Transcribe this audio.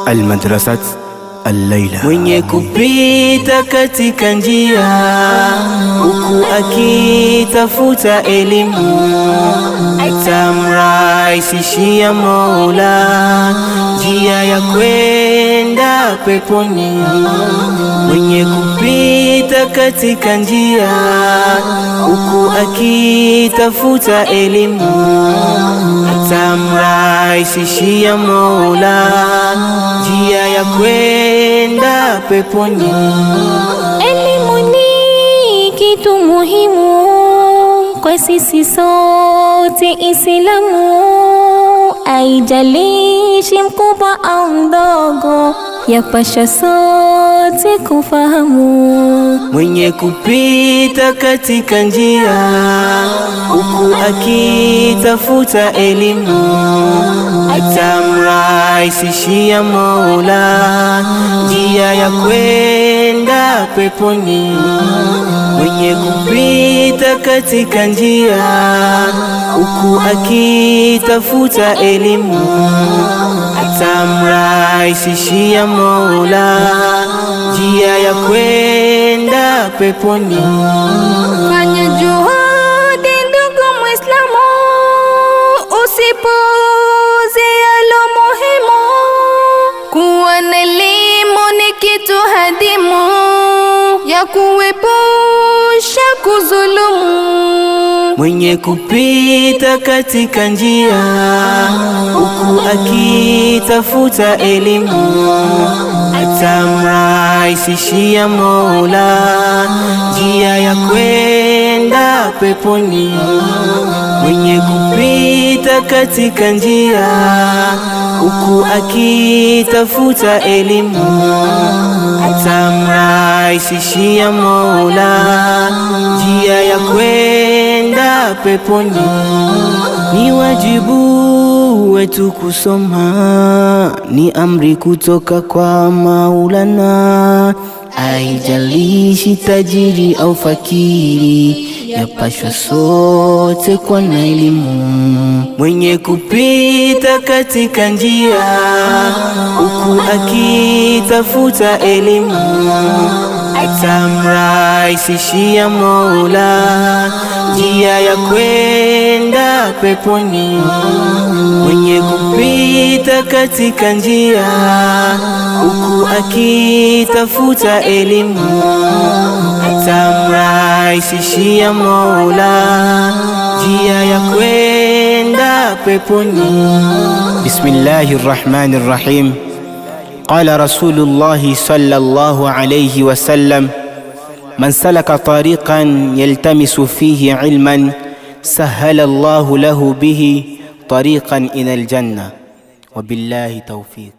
Almadrasat Al-Laila. Mwenye kupita katika njia huku akitafuta elimu, atamrahisishia Mola njia ya kwenda peponi. Mwenye kupita katika njia huku akitafuta elimu, atamrahisishia Mola njia ya kwenda peponi. Elimu ni kitu muhimu kwa sisi sote Islamu, haijalishi mkubwa au mdogo, yapasha sote kufahamu. Mwenye kupita katika njia huku akitafuta elimu, atamrahisishia Mola njia ya kwenda peponi. Mwenye kupita katika njia huku akitafuta elimu, atamrahisishia Mola njia ya kwenda peponi. Fanya juhudi ndugu Muislamu, usipuuze yalo muhimu. Kuwa na elimu ni kitu hadimu, ya kuepusha kudhulumu. Mwenye kupita katika njia huku akitafuta elimu, atamrahisishia Mola njia ya kwenda peponi. Mwenye kupita katika njia huku akitafuta elimu, atamrahisishia Mola njia ya kwenda peponi. Ni wajibu wetu kusoma, ni amri kutoka kwa Maulana. Haijalishi tajiri au fakiri, yapashwa sote kwa na elimu. Mwenye kupita katika njia huku akitafuta elimu, atamrahisishia Mola njia ya kwenda peponi. Mwenye kupita katika njia huku akitafuta elimu, atamrahisishia Mola njia ya kwenda peponi. Bismillahirrahmanirrahim. Qala Rasulullah sallallahu alayhi wasallam, man salaka tariqan yaltamisu fihi ilman sahala Allahu lahu bihi tariqan ila aljanna. Wabillahi tawfiq.